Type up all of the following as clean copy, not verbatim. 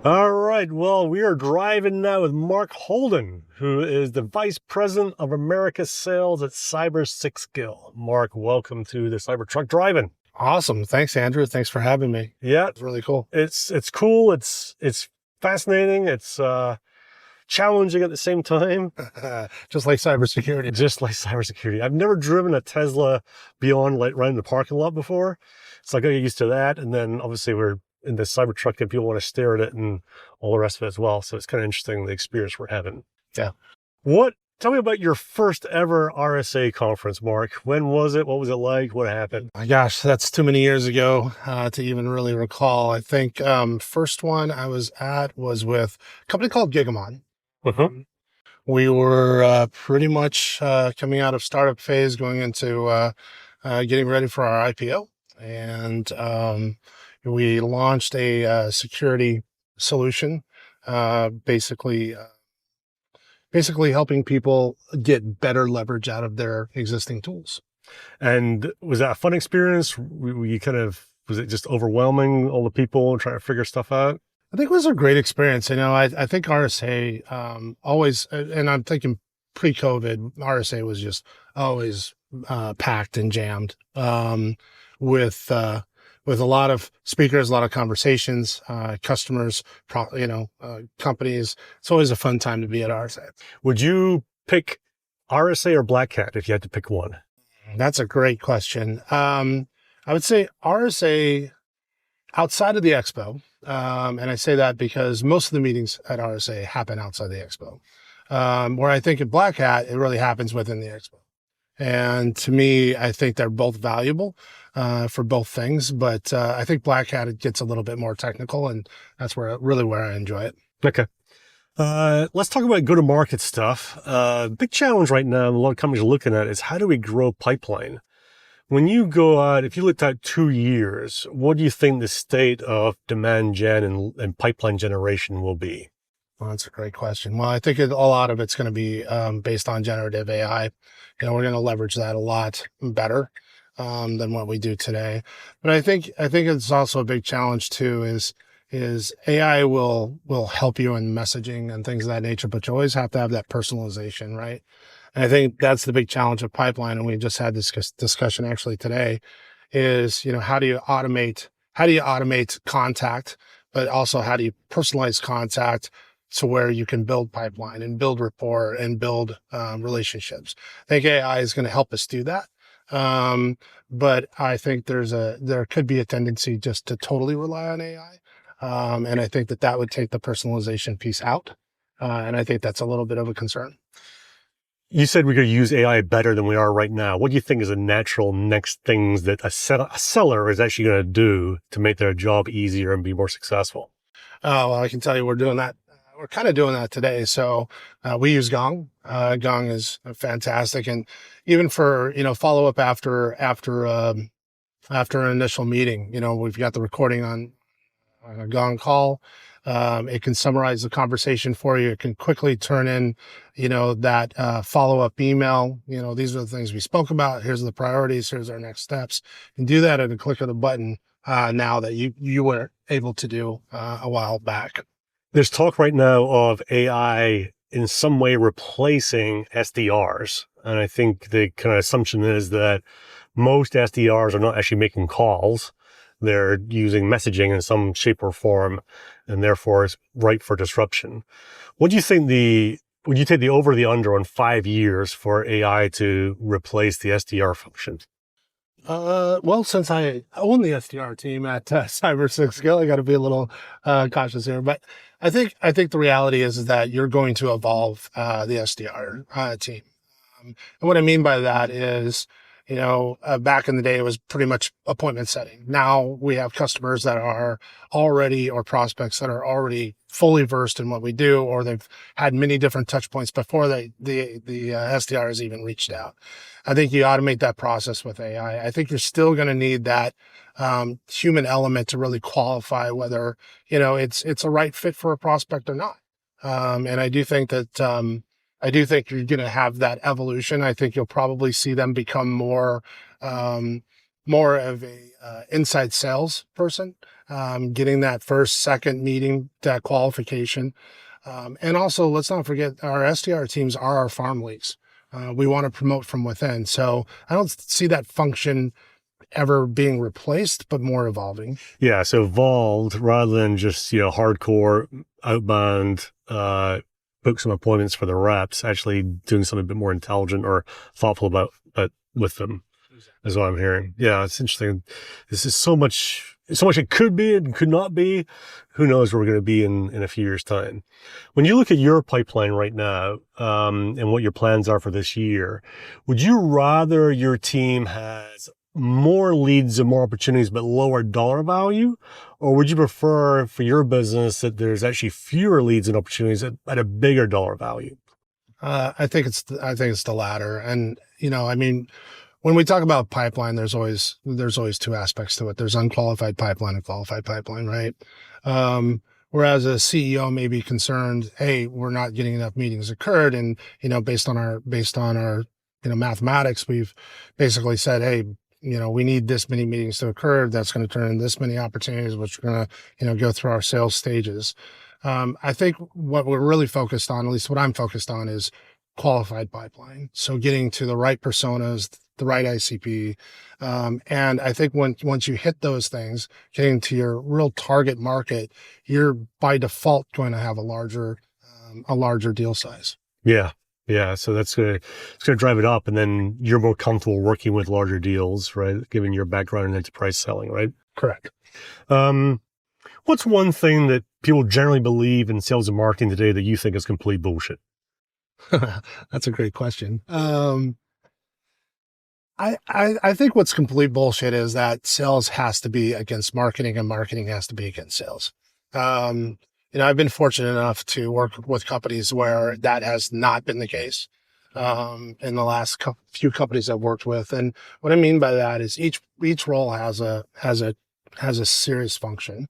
All right, well, we are driving now with Marc Holden, who is the Vice President of America Sales at Cybersixgill. Marc, welcome to the Cybertruck Driving. Awesome. Thanks, Andrew. Thanks for having me. Yeah, It's really cool. it's cool. It's fascinating. It's challenging at the same time. Just like cybersecurity. Just like cybersecurity. I've never driven a Tesla beyond like right in the parking lot before. So I got used to that. And then obviously we're in the Cybertruck and people want to stare at it and all the rest of it as well. So it's kind of interesting, the experience we're having. Yeah. Tell me about your first ever RSA conference, Marc. When was it? What was it like? What happened? My gosh, that's too many years ago to even really recall. I think first one I was at was with a company called Gigamon. We were pretty much coming out of startup phase, going into getting ready for our IPO. And we launched a security solution, basically helping people get better leverage out of their existing tools. And was that a fun experience? Was it just overwhelming, all the people trying to figure stuff out? I think it was a great experience. I think RSA always, and I'm thinking pre-COVID, RSA was just always packed and jammed with a lot of speakers, a lot of conversations, customers, companies. It's always a fun time to be at RSA. Would you pick RSA or Black Hat if you had to pick one? That's a great question. I would say RSA outside of the expo. And I say that because most of the meetings at RSA happen outside the expo. Where I think at Black Hat, it really happens within the expo. And to me, I think they're both valuable for both things. But I think Black Hat, it gets a little bit more technical, and that's where I enjoy it. Okay. Let's talk about go-to-market stuff. Big challenge right now, a lot of companies are looking at is how do we grow pipeline? When you go out, if you looked at 2 years, what do you think the state of demand gen and pipeline generation will be? Well, that's a great question. Well, I think a lot of it's going to be based on generative AI. We're going to leverage that a lot better than what we do today. But I think it's also a big challenge too. Is AI will help you in messaging and things of that nature, but you always have to have that personalization, right? And I think that's the big challenge of pipeline. And we just had this discussion actually today. Is how do you automate contact, but also how do you personalize contact to where you can build pipeline and build rapport and build relationships. I think AI is going to help us do that. But I think there could be a tendency just to totally rely on AI. And I think that would take the personalization piece out. And I think that's a little bit of a concern. You said we could use AI better than we are right now. What do you think is the natural next things that a seller is actually going to do to make their job easier and be more successful? Oh, well, I can tell you we're doing that. We're kind of doing that today. So we use Gong. Gong is fantastic. And even for, follow up after an initial meeting, we've got the recording on a Gong call. It can summarize the conversation for you. It can quickly turn in, that follow-up email. These are the things we spoke about. Here's the priorities. Here's our next steps. And do that at a click of the button now that you were able to do a while back. There's talk right now of AI in some way replacing SDRs. And I think the kind of assumption is that most SDRs are not actually making calls. They're using messaging in some shape or form, and therefore it's ripe for disruption. What do you think would you take the over or the under on 5 years for AI to replace the SDR function? Well, since I own the SDR team at Cybersecurity, I got to be a little cautious here. But I think the reality is that you're going to evolve the SDR team. And what I mean by that is, back in the day, it was pretty much appointment setting. Now we have customers that are already, or prospects that are already fully versed in what we do, or they've had many different touch points before the SDR has even reached out. I think you automate that process with AI. I think you're still going to need that human element to really qualify whether, it's a right fit for a prospect or not. And I do think that, you're going to have that evolution. I think you'll probably see them become more more of a inside sales person, getting that first, second meeting, that qualification. And also, let's not forget, our SDR teams are our farm leads. We want to promote from within. So I don't see that function ever being replaced, but more evolving. Yeah, so evolved rather than just, hardcore outbound, book some appointments for the reps, actually doing something a bit more intelligent or thoughtful about with them, is what I'm hearing. Yeah, it's interesting. This is so much it could be and could not be. Who knows where we're going to be in a few years' time. When you look at your pipeline right now, and what your plans are for this year, would you rather your team has more leads and more opportunities, but lower dollar value? Or would you prefer for your business that there's actually fewer leads and opportunities at a bigger dollar value? I think it's the latter. And, when we talk about pipeline, there's always two aspects to it. There's unqualified pipeline and qualified pipeline, right? Whereas a CEO may be concerned, hey, we're not getting enough meetings occurred. And, based on our, mathematics, we've basically said, hey, we need this many meetings to occur. That's going to turn in this many opportunities, which we're going to, go through our sales stages. I think what we're really focused on, at least what I'm focused on, is qualified pipeline. So getting to the right personas, the right ICP. And I think once you hit those things, getting to your real target market, you're by default going to have a larger deal size. Yeah. Yeah. So it's going to drive it up, and then you're more comfortable working with larger deals, right? Given your background in enterprise selling, right? Correct. What's one thing that people generally believe in sales and marketing today that you think is complete bullshit? That's a great question. I think what's complete bullshit is that sales has to be against marketing and marketing has to be against sales. I've been fortunate enough to work with companies where that has not been the case, in the last few companies I've worked with. And what I mean by that is each role has a serious function.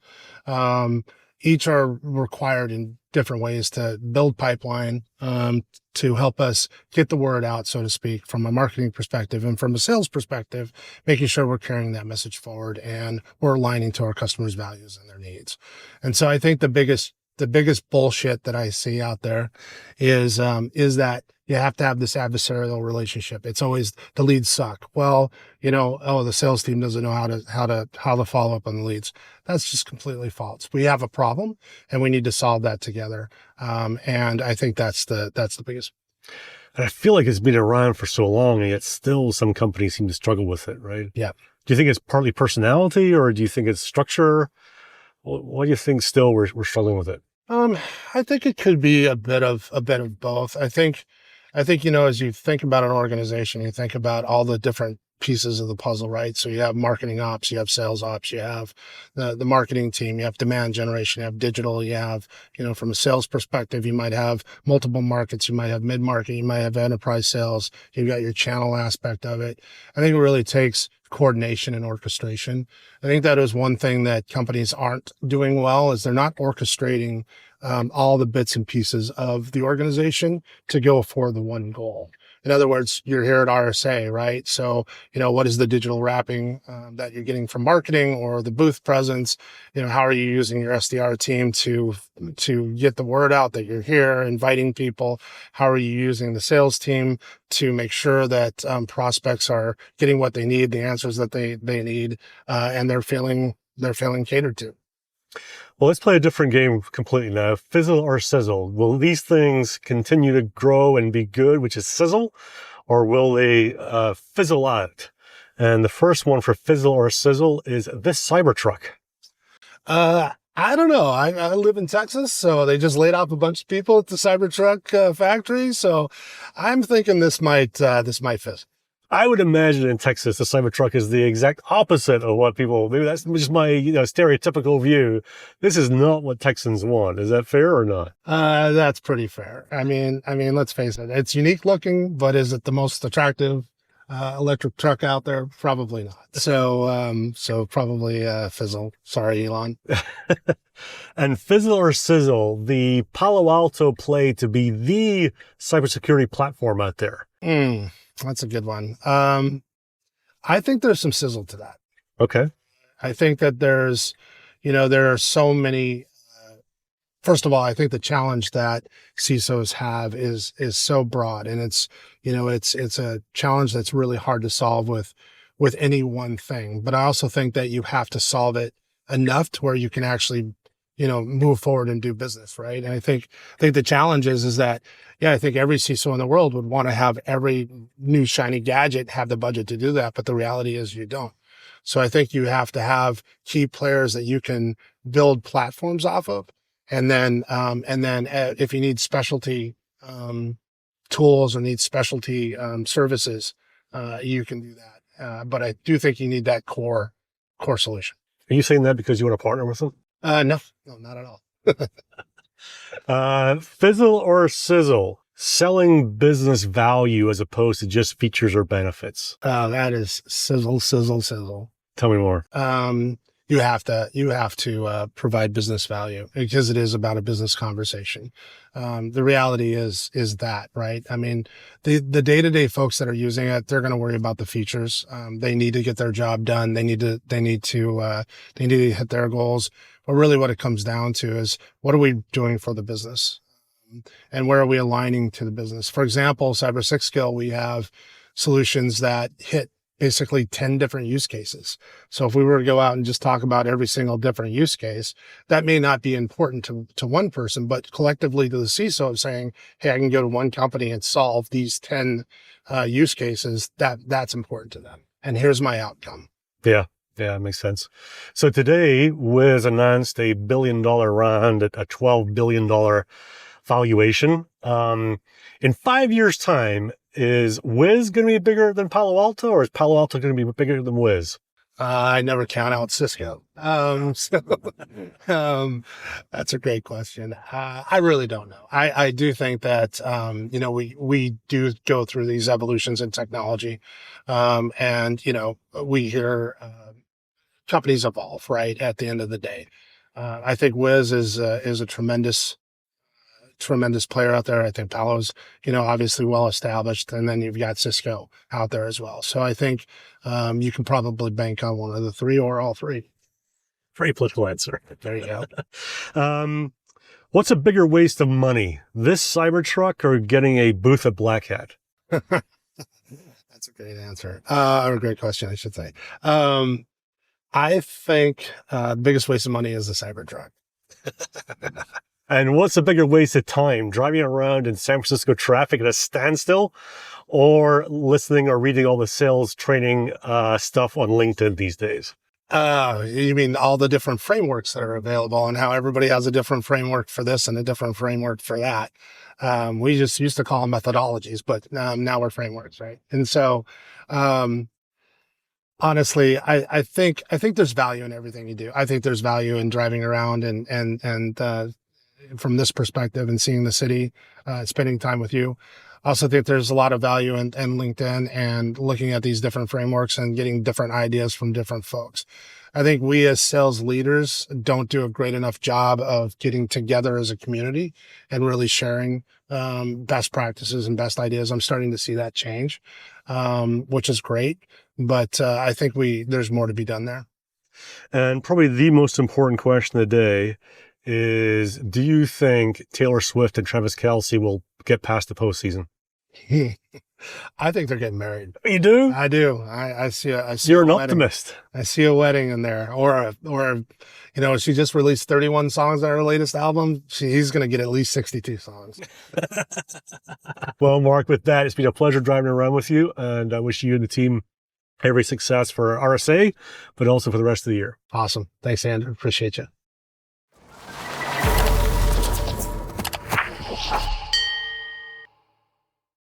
Each are required in different ways to build pipeline, to help us get the word out, so to speak, from a marketing perspective, and from a sales perspective, making sure we're carrying that message forward and we're aligning to our customers' values and their needs. And so I think the biggest bullshit that I see out there is that you have to have this adversarial relationship. It's always the leads suck. Well, the sales team doesn't know how to follow up on the leads. That's just completely false. We have a problem and we need to solve that together. And I think that's the biggest. And I feel like it's been around for so long, and yet still some companies seem to struggle with it, right? Yeah. Do you think it's partly personality, or do you think it's structure? What do you think still we're struggling with it? I think it could be a bit of both. I think, as you think about an organization, you think about all the different pieces of the puzzle, right? So you have marketing ops, you have sales ops, you have the marketing team, you have demand generation, you have digital, you have, from a sales perspective, you might have multiple markets, you might have mid-market, you might have enterprise sales, you've got your channel aspect of it. I think it really takes coordination and orchestration. I think that is one thing that companies aren't doing well, is they're not orchestrating all the bits and pieces of the organization to go for the one goal. In other words, you're here at RSA, right? So, what is the digital wrapping that you're getting from marketing, or the booth presence? How are you using your SDR team to get the word out that you're here, inviting people? How are you using the sales team to make sure that prospects are getting what they need, the answers that they need, and they're feeling catered to? Well, let's play a different game completely now. Fizzle or sizzle? Will these things continue to grow and be good, which is sizzle, or will they fizzle out? And the first one for fizzle or sizzle is this Cybertruck. I don't know. I live in Texas, so they just laid off a bunch of people at the Cybertruck factory. So I'm thinking this might fizzle. I would imagine in Texas, the Cybertruck is the exact opposite of what people, maybe that's just my stereotypical view. This is not what Texans want. Is that fair or not? That's pretty fair. I mean, let's face it. It's unique looking, but is it the most attractive electric truck out there? Probably not. So probably fizzle. Sorry, Elon. And fizzle or sizzle, the Palo Alto play to be the cybersecurity platform out there. That's a good one. I I think there's some sizzle to that. Okay. I think that there are so many. First of all, I think the challenge that CISOs have is so broad, and it's a challenge that's really hard to solve with any one thing. But I also think that you have to solve it enough to where you can actually move forward and do business, right? And I think the challenge is that, yeah, I think every CISO in the world would want to have every new shiny gadget, have the budget to do that. But the reality is you don't. So I think you have to have key players that you can build platforms off of. And then if you need specialty tools or need specialty services, you can do that. But I do think you need that core solution. Are you saying that because you want to partner with them? No, not at all. Fizzle or sizzle? Selling business value as opposed to just features or benefits. That is sizzle, sizzle, sizzle. Tell me more. You have to provide business value because it is about a business conversation. The reality is that, right? I mean, the day-to-day folks that are using it, they're going to worry about the features. They need to get their job done. They need to hit their goals. But really what it comes down to is, what are we doing for the business? And where are we aligning to the business? For example, Cybersixgill, we have solutions that hit basically 10 different use cases. So if we were to go out and just talk about every single different use case, that may not be important to one person, but collectively to the CISO of saying, hey, I can go to one company and solve these 10 use cases, that's important to them. And here's my outcome. Yeah, it makes sense. So today, Wizz announced a $1 billion round at a $12 billion valuation. In 5 years' time, is Wizz going to be bigger than Palo Alto, or is Palo Alto going to be bigger than Wizz? I never count out Cisco. That's a great question. I really don't know. I do think that, we do go through these evolutions in technology. And we hear, companies evolve, right? At the end of the day. I think Wizz is a tremendous player out there. I think Palo's, obviously well established, and then you've got Cisco out there as well. So I think you can probably bank on one of the three or all three. Very political answer. There you go. What's a bigger waste of money, this Cybertruck or getting a booth at Black Hat? That's a great answer. Or a great question, I should say. I think the biggest waste of money is the Cybertruck. And what's a bigger waste of time, driving around in San Francisco traffic at a standstill, or listening or reading all the sales training stuff on LinkedIn these days? You mean all the different frameworks that are available and how everybody has a different framework for this and a different framework for that. We just used to call them methodologies, but now we're frameworks, right? And so, honestly, I think there's value in everything you do. I think there's value in driving around and from this perspective and seeing the city, spending time with you. I also think there's a lot of value in LinkedIn and looking at these different frameworks and getting different ideas from different folks. I think we as sales leaders don't do a great enough job of getting together as a community and really sharing best practices and best ideas. I'm starting to see that change, which is great. But I think there's more to be done there. And probably the most important question of the day is, do you think Taylor Swift and Travis Kelce will get past the postseason? I think they're getting married. You do? I do. I see. You're an wedding. optimist. I see a wedding in there, or she just released 31 songs on her latest album. He's going to get at least 62 songs. Well, Marc, with that, it's been a pleasure driving around with you, and I wish you and the team every success for RSA, but also for the rest of the year. Awesome. Thanks, Andrew. Appreciate you.